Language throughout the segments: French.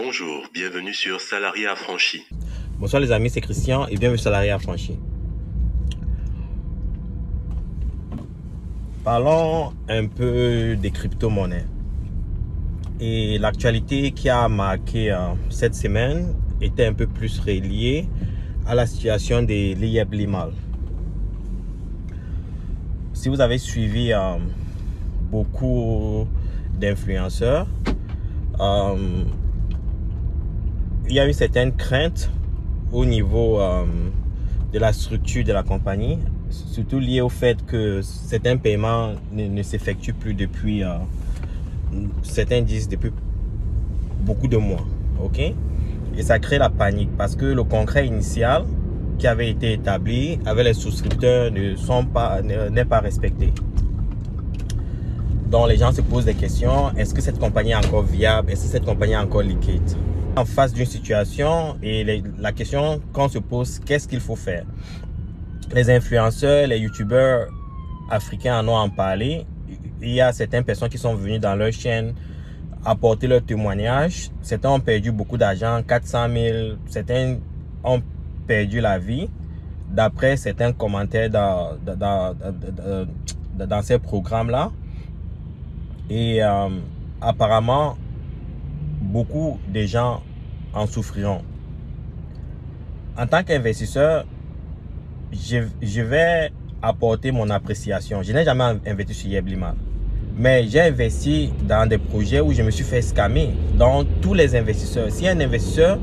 Bonjour, bienvenue sur Salarié Affranchi. Bonsoir les amis, c'est Christian et bienvenue sur Salarié Affranchi. Parlons un peu des crypto-monnaies. Et l'actualité qui a marqué cette semaine était un peu plus reliée à la situation des Lieb Limal. Si vous avez suivi beaucoup d'influenceurs, il y a eu certaines craintes au niveau de la structure de la compagnie, surtout liées au fait que certains paiements ne s'effectuent plus depuis, certains disent depuis beaucoup de mois, ok? Et ça crée la panique parce que le contrat initial qui avait été établi avec les souscripteurs n'est pas respecté. Donc les gens se posent des questions, est-ce que cette compagnie est encore viable? Est-ce que cette compagnie est encore liquide? En face d'une situation et la question qu'on se pose, qu'est-ce qu'il faut faire? Les influenceurs, les youtubeurs africains en ont parlé. Il y a certaines personnes qui sont venues dans leur chaîne apporter leur témoignage. Certains ont perdu beaucoup d'argent, 400 000. Certains ont perdu la vie. D'après certains commentaires dans ces programmes-là. Et apparemment, beaucoup de gens en souffriront. En tant qu'investisseur, je vais apporter mon appréciation. Je n'ai jamais investi sur Lieb Limal, mais j'ai investi dans des projets où je me suis fait scammer. Donc, tous les investisseurs, si un investisseur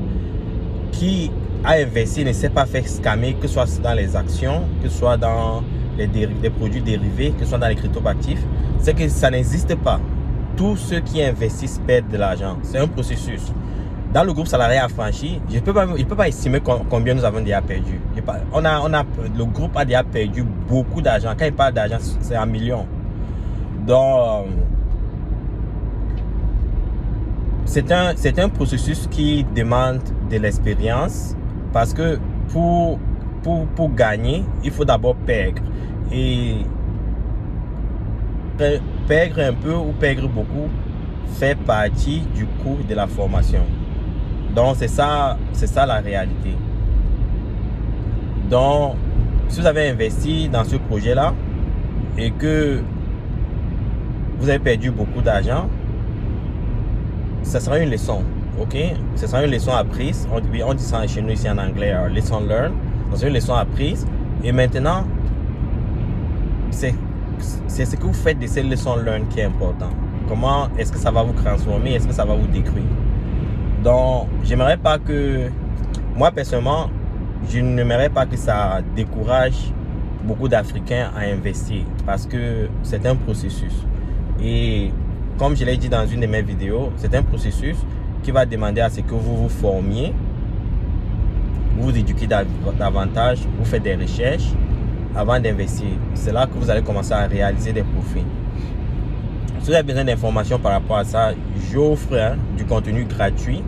qui a investi ne s'est pas fait scammer, que ce soit dans les actions, que ce soit dans les produits dérivés, que ce soit dans les crypto-actifs, c'est que ça n'existe pas. Tous ceux qui investissent perdent de l'argent. C'est un processus. Dans le groupe Salarié Affranchi, je ne peux pas estimer combien nous avons déjà perdu. Le groupe a déjà perdu beaucoup d'argent. Quand il parle d'argent, c'est en millions. Donc, c'est un processus qui demande de l'expérience parce que pour gagner, il faut d'abord perdre. Et perdre un peu ou perdre beaucoup fait partie du coût de la formation. Donc c'est ça la réalité. Donc si vous avez investi dans ce projet là et que vous avez perdu beaucoup d'argent, ça sera une leçon, ok? Ce sera une leçon apprise. On dit ça chez nous ici en anglais, lesson learned. C'est une leçon apprise. Et maintenant, c'est ce que vous faites de cette leçon learned qui est important. Comment est-ce que ça va vous transformer? Est-ce que ça va vous détruire? Donc, j'aimerais pas que, moi personnellement, je n'aimerais pas que ça décourage beaucoup d'Africains à investir parce que c'est un processus. Et comme je l'ai dit dans une de mes vidéos, c'est un processus qui va demander à ce que vous vous formiez, vous vous éduquez davantage, vous faites des recherches avant d'investir. C'est là que vous allez commencer à réaliser des profits. Si vous avez besoin d'informations par rapport à ça, j'offre du contenu gratuit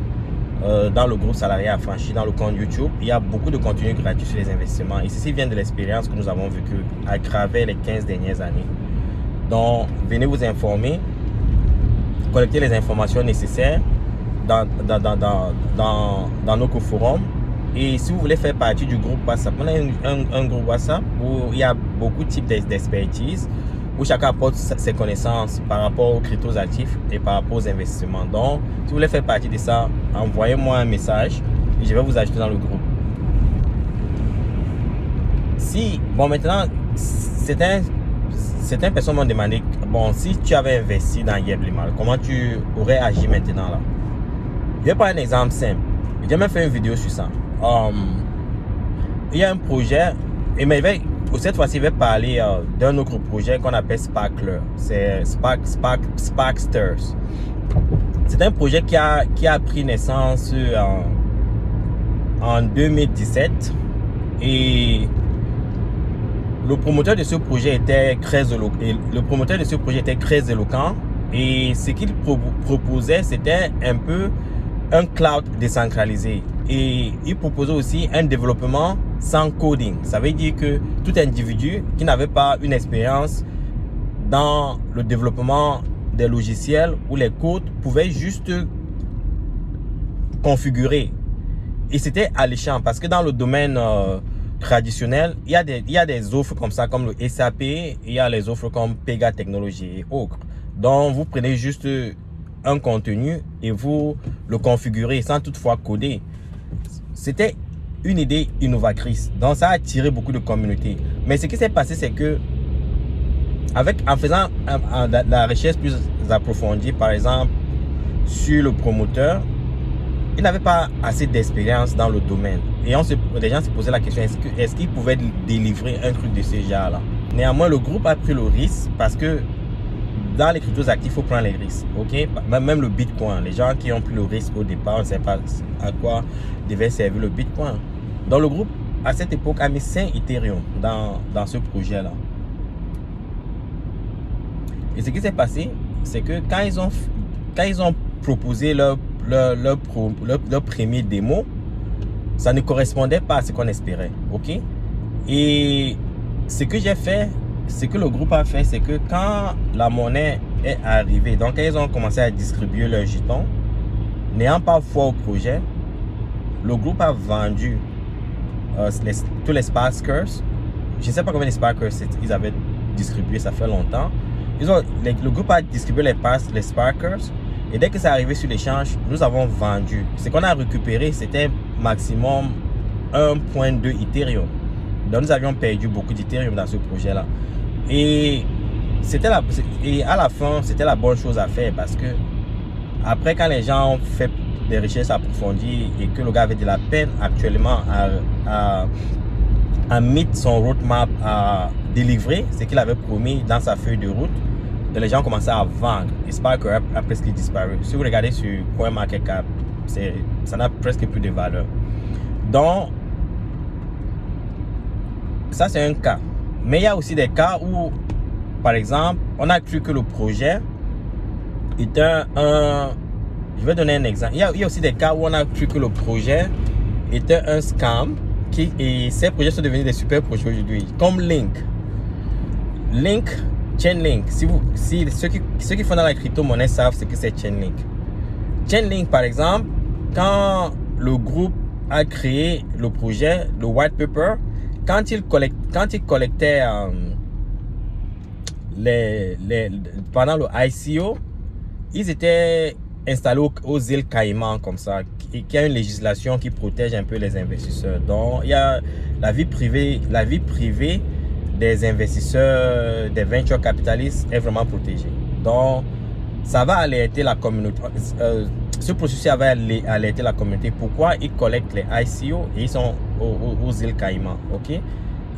dans le groupe Salarié Affranchi, dans le compte YouTube. Il y a beaucoup de contenu gratuit sur les investissements. Et ceci vient de l'expérience que nous avons vécue à travers les 15 dernières années. Donc, venez vous informer, collecter les informations nécessaires dans nos forums. Et si vous voulez faire partie du groupe WhatsApp, on a un groupe WhatsApp où il y a beaucoup de types d'expertise, où chacun apporte ses connaissances par rapport aux cryptos actifs et par rapport aux investissements. Donc, si vous voulez faire partie de ça, envoyez-moi un message et je vais vous ajouter dans le groupe. Bon, maintenant, certaines personnes m'ont demandé, bon, si tu avais investi dans Lieb Limal, comment tu aurais agi maintenant là? Je vais prendre un exemple simple. J'ai même fait une vidéo sur ça. Il y a un projet, et cette fois-ci, je vais parler d'un autre projet qu'on appelle Sparkler. C'est Sparksters. C'est un projet qui a pris naissance en 2017 et le promoteur de ce projet était très éloquent et ce qu'il proposait, c'était un peu un cloud décentralisé et il proposait aussi un développement sans coding. Ça veut dire que tout individu qui n'avait pas une expérience dans le développement des logiciels ou les codes pouvait juste configurer. Et c'était alléchant parce que dans le domaine traditionnel, il y a des offres comme ça, comme le SAP, il y a les offres comme Pega Technology et autres. Donc, vous prenez juste un contenu et vous le configurez sans toutefois coder. C'était une idée innovatrice. Donc, ça a attiré beaucoup de communautés. Mais ce qui s'est passé, c'est que en faisant la recherche plus approfondie, par exemple, sur le promoteur, il n'avait pas assez d'expérience dans le domaine. Et les gens se posaient la question, est-ce qu'il pouvait délivrer un truc de ce genre-là? Néanmoins, le groupe a pris le risque parce que dans les cryptos actifs, il faut prendre les risques. Okay? Même le Bitcoin, les gens qui ont pris le risque au départ, on ne sait pas à quoi devait servir le Bitcoin. Donc le groupe, à cette époque, a mis 5 Ethereum dans ce projet-là. Et ce qui s'est passé, c'est que quand ils ont proposé leur premier démo, ça ne correspondait pas à ce qu'on espérait. Ok? Et ce que j'ai fait, ce que le groupe a fait, c'est que quand la monnaie est arrivée, donc quand ils ont commencé à distribuer leurs jetons, n'ayant pas foi au projet, le groupe a vendu tous les Sparkers. Je ne sais pas combien de Sparkers ils avaient distribué, ça fait longtemps. Le groupe a distribué les Sparkers. Et dès que c'est arrivé sur l'échange, nous avons vendu. Ce qu'on a récupéré, c'était maximum 1.2 Ethereum. Donc nous avions perdu beaucoup d'Ethereum dans ce projet-là. Et à la fin, c'était la bonne chose à faire parce que après, quand les gens ont fait des recherches approfondies et que le gars avait de la peine actuellement à mettre son roadmap à délivrer ce qu'il avait promis dans sa feuille de route, les gens commençaient à vendre. Et Sparker a presque disparu. Si vous regardez sur CoinMarketCap, ça n'a presque plus de valeur. Donc, ça c'est un cas. Mais il y a aussi des cas où, par exemple, on a cru que le projet était je vais donner un exemple. Il y a aussi des cas où on a cru que le projet était un scam. Et ces projets sont devenus des super projets aujourd'hui. Comme Link. Chainlink, ceux qui font dans la crypto-monnaie savent ce que c'est Chainlink. Chainlink, par exemple, quand le groupe a créé le projet, le white paper, quand il collectait pendant le ICO, ils étaient installés aux îles Caïmans comme ça, qui a une législation qui protège un peu les investisseurs. Donc, il y a la vie privée des investisseurs, des venture capitalistes est vraiment protégé. Donc, ça va alerter la communauté. Ce processus va alerter la communauté. Pourquoi ils collectent les ICO et ils sont aux îles Caïmans. Ok?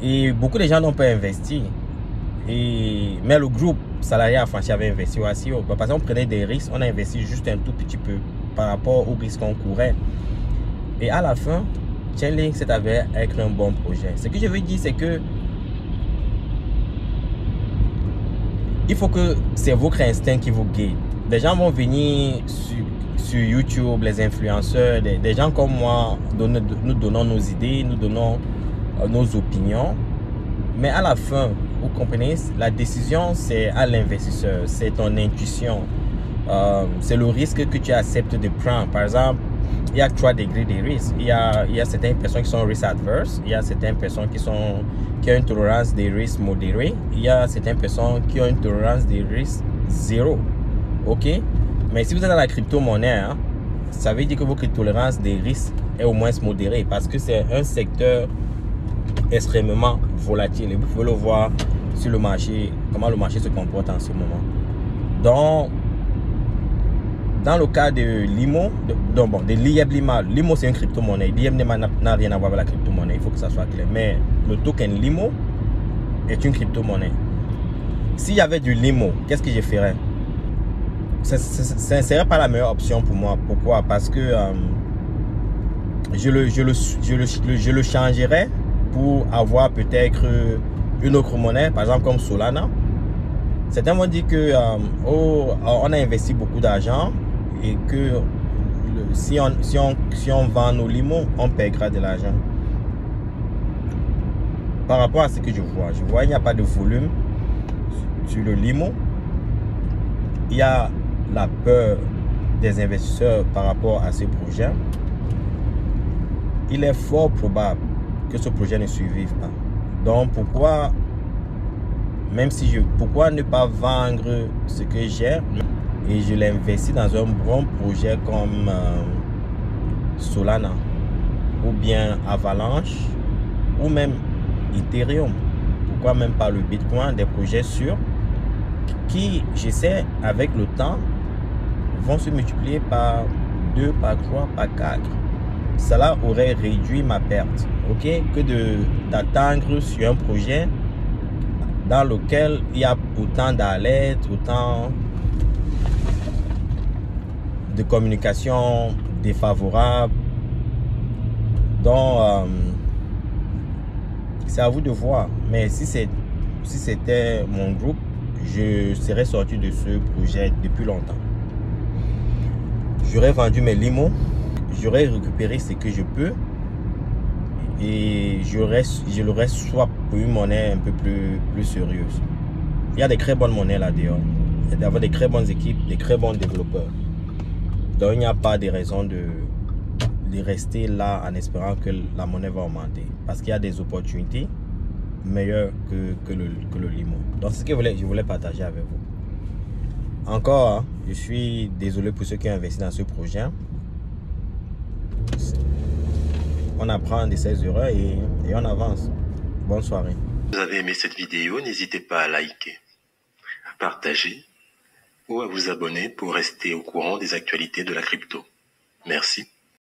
Et beaucoup de gens n'ont pas investi. Mais le groupe Salarié Affranchi avait investi au ICO. Parce qu'on prenait des risques, on a investi juste un tout petit peu par rapport aux risques qu'on courait. Et à la fin, Chainlink s'est avéré être un bon projet. Ce que je veux dire, c'est que il faut que c'est votre instinct qui vous guide. Des gens vont venir sur YouTube, les influenceurs, des gens comme moi, nous donnons nos idées, nous donnons nos opinions. Mais à la fin, vous comprenez, la décision, c'est à l'investisseur, c'est ton intuition. C'est le risque que tu acceptes de prendre. Par exemple, il y a 3 degrés de risque. Il y a certaines personnes qui sont risk adverse. Il y a certaines personnes qui ont une tolérance des risques modérés. Il y a certaines personnes qui ont une tolérance des risques zéro. Ok? Mais si vous êtes dans la crypto-monnaie, hein, ça veut dire que votre tolérance des risques est au moins modérée parce que c'est un secteur extrêmement volatile. Et vous pouvez le voir sur le marché, comment le marché se comporte en ce moment. Donc, dans le cas de Limo, de Liablima, Limo c'est une crypto-monnaie. Liablima n'a rien à voir avec la crypto-monnaie, il faut que ça soit clair. Mais le token Limo est une crypto-monnaie. S'il y avait du Limo, qu'est-ce que je ferais? Ça ne serait pas la meilleure option pour moi. Pourquoi? Parce que je le changerais pour avoir peut-être une autre monnaie, par exemple comme Solana. Certains vont dire que on a investi beaucoup d'argent et que si on vend nos limos, on perdra de l'argent. Par rapport à ce que je vois il n'y a pas de volume sur le limo. Il y a la peur des investisseurs par rapport à ce projet, il est fort probable que ce projet ne survive pas. Donc pourquoi ne pas vendre ce que j'ai et je l'investis dans un bon projet comme Solana ou bien Avalanche ou même Ethereum, pourquoi même pas le Bitcoin, des projets sûrs qui, je sais, avec le temps vont se multiplier par 2, par 3, par 4. Cela aurait réduit ma perte, ok, que d'attendre sur un projet dans lequel il y a autant d'alertes, autant de communication défavorable. Donc, c'est à vous de voir. Mais si c'était mon groupe, je serais sorti de ce projet depuis longtemps. J'aurais vendu mes limos, j'aurais récupéré ce que je peux et je l'aurais swap pour une monnaie un peu plus sérieuse. Il y a des très bonnes monnaies là-dehors. Il y a d'avoir des très bonnes équipes, des très bons développeurs. Donc il n'y a pas de raison de rester là en espérant que la monnaie va augmenter. Parce qu'il y a des opportunités meilleures que le limo. Donc c'est ce que je voulais partager avec vous. Encore, je suis désolé pour ceux qui ont investi dans ce projet. On apprend de ses erreurs et on avance. Bonne soirée. Si vous avez aimé cette vidéo, n'hésitez pas à liker, à partager ou à vous abonner pour rester au courant des actualités de la crypto. Merci.